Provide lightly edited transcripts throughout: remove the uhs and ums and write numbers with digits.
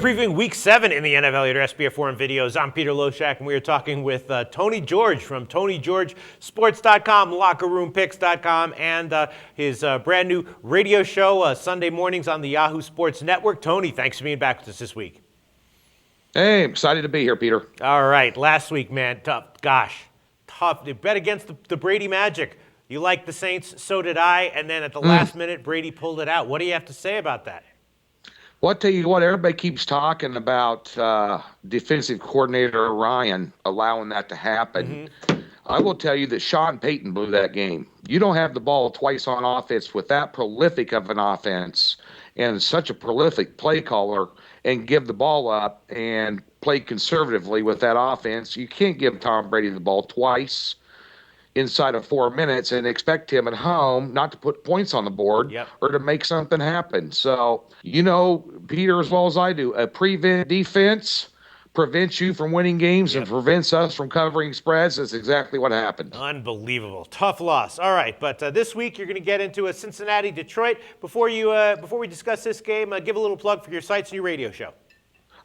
Previewing Week 7 in the NFL here at SBRForum videos. I'm Peter Loshak, and we are talking with Tony George from TonyGeorgeSports.com, LockerRoomPicks.com, and his brand new radio show Sunday mornings on the Yahoo Sports Network. Tony, thanks for being back with us this week. Hey, excited to be here, Peter. All right, last week, man, tough. They bet against the Brady Magic. You liked the Saints, so did I, and then at the last minute, Brady pulled it out. What do you have to say about that? Well, I'll tell you what, everybody keeps talking about defensive coordinator Ryan allowing that to happen. Mm-hmm. I will tell you that Sean Payton blew that game. You don't have the ball twice on offense with that prolific of an offense and such a prolific play caller and give the ball up and play conservatively with that offense. You can't give Tom Brady the ball twice inside of 4 minutes and expect him at home not to put points on the board or to make something happen. So, you know, Peter, as well as I do, a prevent defense prevents you from winning games and prevents us from covering spreads. That's exactly what happened. Unbelievable. Tough loss. All right, but this week you're going to get into a Cincinnati-Detroit. Before we discuss this game, give a little plug for your sites and your radio show.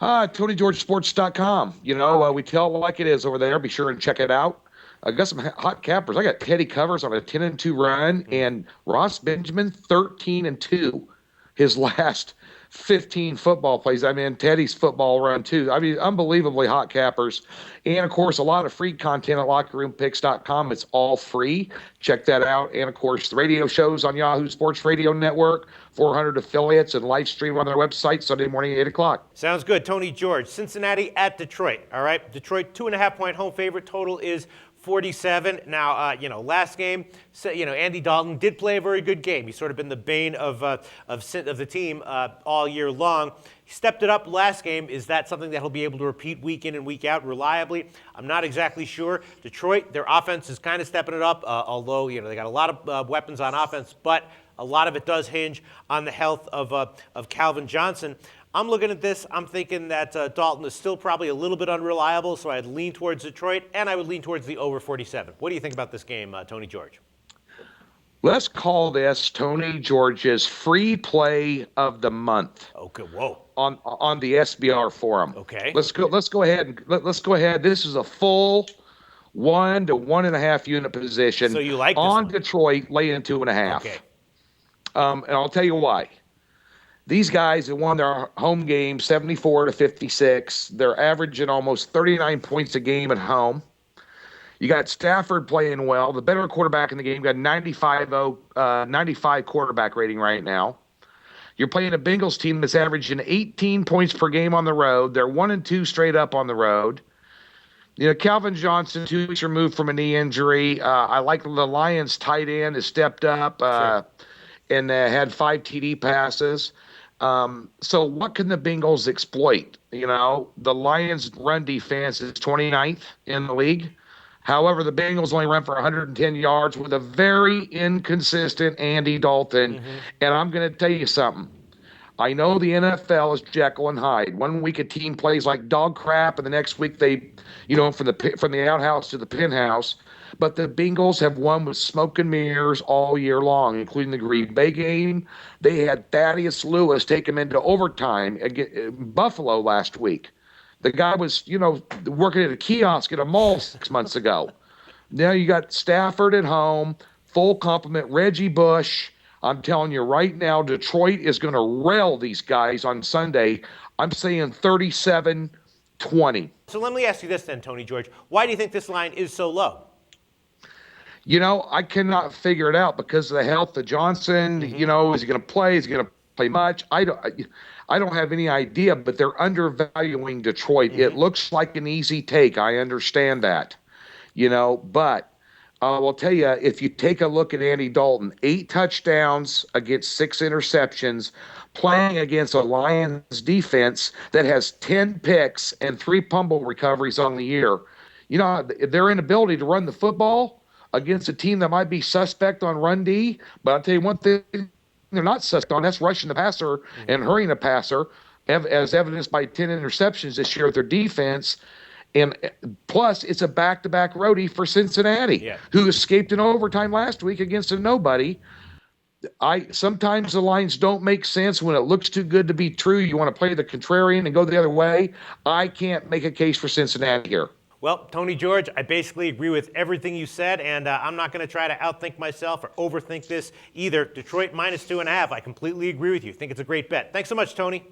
TonyGeorgeSports.com. You know, we tell it like it is over there. Be sure and check it out. I got some hot cappers. I got Teddy Covers on a 10-2 run, and Ross Benjamin 13-2. His last 15 football plays. I mean, Teddy's football run too. I mean, unbelievably hot cappers, and of course, a lot of free content at LockerRoomPicks.com. It's all free. Check that out, and of course, the radio shows on Yahoo Sports Radio Network, 400 affiliates, and live stream on their website Sunday morning at 8 o'clock. Sounds good. Tony George, Cincinnati at Detroit. All right, Detroit 2.5-point home favorite. Total is 47. Now, last game, Andy Dalton did play a very good game. He's sort of been the bane of the team all year long. He stepped it up last game. Is that something that he'll be able to repeat week in and week out reliably? I'm not exactly sure. Detroit, their offense is kind of stepping it up, although they got a lot of weapons on offense, but a lot of it does hinge on the health of Calvin Johnson. I'm looking at this. I'm thinking that Dalton is still probably a little bit unreliable, so I'd lean towards Detroit, and I would lean towards the over 47. What do you think about this game, Tony George? Let's call this Tony George's free play of the month. Okay, whoa. On the SBRForum. Okay. Let's go ahead. This is a full 1 to 1.5 unit position. So you like this on one? Detroit, laying 2.5. Okay. And I'll tell you why. These guys have won their home game 74-56. They're averaging almost 39 points a game at home. You got Stafford playing well. The better quarterback in the game got 95 quarterback rating right now. You're playing a Bengals team that's averaging 18 points per game on the road. They're 1-2 straight up on the road. Calvin Johnson, 2 weeks removed from a knee injury. I like the Lions tight end has stepped up and had 5 TD passes. So what can the Bengals exploit? The Lions' run defense is 29th in the league. However, the Bengals only run for 110 yards with a very inconsistent Andy Dalton. Mm-hmm. And I'm going to tell you something. I know the NFL is Jekyll and Hyde. 1 week a team plays like dog crap, and the next week they, from the outhouse to the penthouse. But the Bengals have won with smoke and mirrors all year long, including the Green Bay game. They had Thaddeus Lewis take them into overtime in Buffalo last week. The guy was, working at a kiosk at a mall 6 months ago. Now you got Stafford at home, full complement, Reggie Bush. I'm telling you right now, Detroit is going to rail these guys on Sunday. I'm saying 37-20. So let me ask you this then, Tony George. Why do you think this line is so low? I cannot figure it out because of the health of Johnson. Mm-hmm. Is he going to play? Is he going to play much? I don't have any idea, but they're undervaluing Detroit. Mm-hmm. It looks like an easy take. I understand that, but I will tell you, if you take a look at Andy Dalton, 8 touchdowns against 6 interceptions, playing against a Lions defense that has 10 picks and 3 fumble recoveries on the year. Their inability to run the football against a team that might be suspect on run D, but I'll tell you one thing they're not suspect on, that's rushing the passer and hurrying the passer, as evidenced by 10 interceptions this year with their defense. And plus, it's a back-to-back roadie for Cincinnati, who escaped in overtime last week against a nobody. Sometimes the lines don't make sense when it looks too good to be true. You want to play the contrarian and go the other way. I can't make a case for Cincinnati here. Well, Tony George, I basically agree with everything you said, and I'm not going to try to outthink myself or overthink this either. Detroit -2.5. I completely agree with you. Think it's a great bet. Thanks so much, Tony.